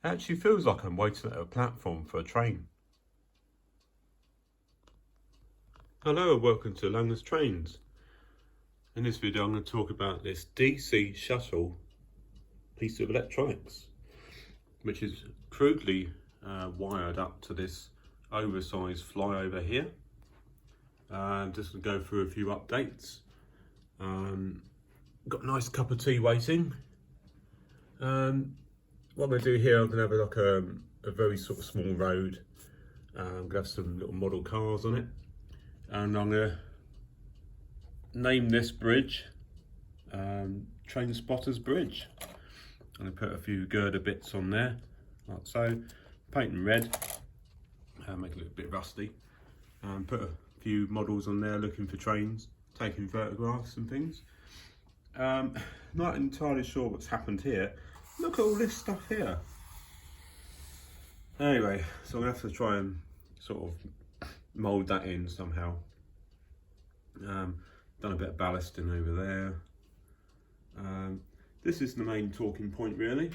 It actually feels like I'm waiting at a platform for a train. Hello and welcome to Langley's Trains. In this video I'm going to talk about this DC shuttle piece of electronics, which is crudely wired up to this oversized flyover here. Just going to go through a few updates. Got a nice cup of tea waiting. What I'm going to do here, I'm going to have a very sort of small road. I'm going to have some little model cars on it, and I'm going to name this bridge Train Spotters Bridge. I'm going to put a few girder bits on there, like so, paint them red, make it a little bit rusty, and put a few models on there looking for trains, taking photographs and things. Not entirely sure what's happened here. Look at all this stuff here. Anyway, so I'm going to have to try and sort of mould that in somehow. Done a bit of ballasting over there. This is the main talking point really.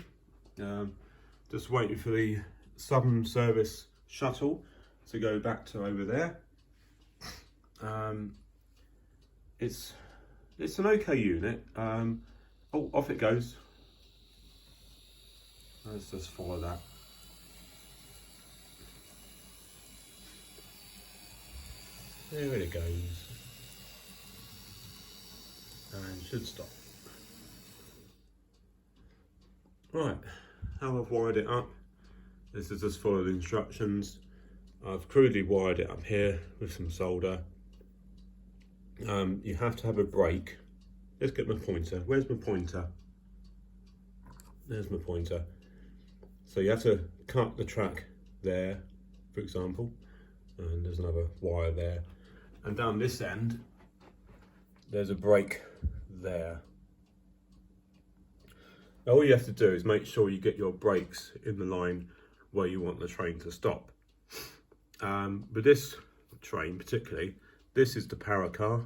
Just waiting for the Southern Service shuttle to go back to over there. It's an okay unit. Oh, off it goes. Let's just follow that. There it goes. And should stop. Right, how I've wired it up. This is just follow the instructions. I've crudely wired it up here with some solder. You have to have a brake. Let's get my pointer. Where's my pointer? There's my pointer. So you have to cut the track there, for example, and there's another wire there. And down this end, there's a brake there. Now all you have to do is make sure you get your brakes in the line where you want the train to stop. With this train particularly, this is the power car.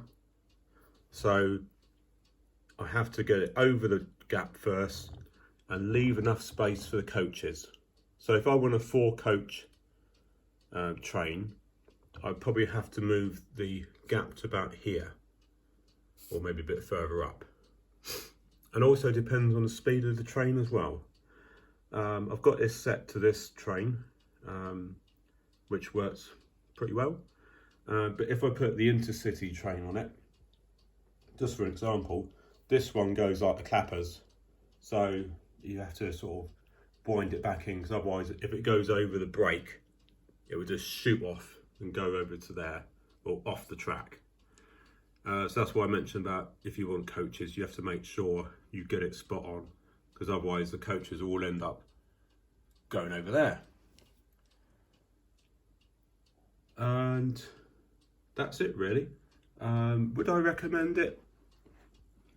So I have to get it over the gap first and leave enough space for the coaches. So if I want a 4-coach train, I'd probably have to move the gap to about here, or maybe a bit further up. And also depends on the speed of the train as well. I've got this set to this train, which works pretty well. But if I put the intercity train on it, just for example, this one goes like the clappers. So you have to sort of wind it back in, because otherwise if it goes over the brake, it would just shoot off and go over to there, or off the track. So that's why I mentioned that if you want coaches, you have to make sure you get it spot on, because otherwise the coaches all end up going over there. And that's it really. Would I recommend it?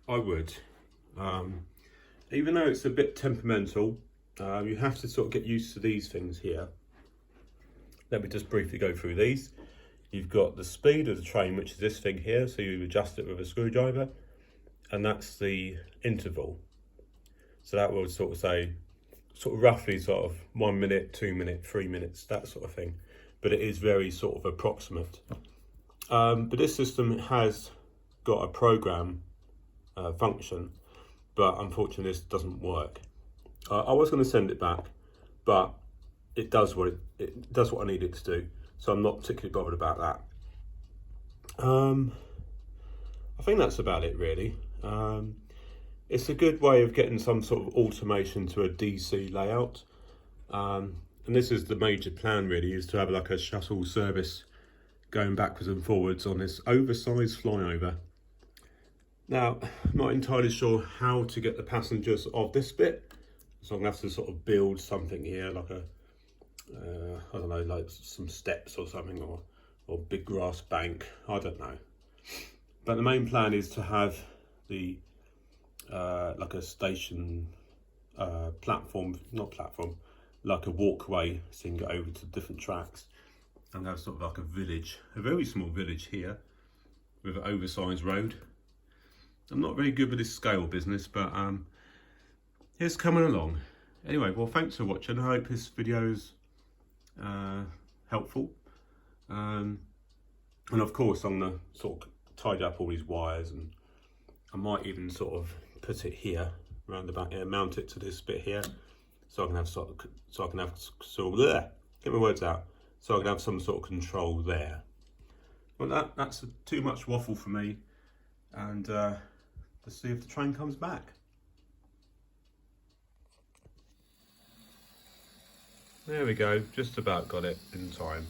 I would. Even though it's a bit temperamental, you have to sort of get used to these things here. Let me just briefly go through these. You've got the speed of the train, which is this thing here, so you adjust it with a screwdriver, and that's the interval. So that will sort of say, sort of roughly sort of 1 minute, 2 minutes, 3 minutes, that sort of thing. But it is very sort of approximate. But this system has got a program function, but unfortunately this doesn't work. I was going to send it back, but it does what it does what I need it to do, so I'm not particularly bothered about that. I think that's about it really. It's a good way of getting some sort of automation to a DC layout, and this is the major plan really, is to have like a shuttle service going backwards and forwards on this oversized flyover. Now, I'm not entirely sure how to get the passengers off this bit, so I'm gonna have to sort of build something here, like a, I don't know, like some steps or something, or big grass bank, I don't know. But the main plan is to have the, like a station platform, not platform, like a walkway, so you can get over to different tracks, and have sort of like a village, a very small village here, with an oversized road. I'm not very good with this scale business, but it's coming along. Anyway, well, thanks for watching. I hope this video is helpful. And of course, I'm gonna sort of tidy up all these wires, and I might even sort of put it here around the back here, mount it to this bit here, so I can have get my words out, so I can have some sort of control there. Well, that's too much waffle for me, and let's see if the train comes back. There we go, just about got it in time.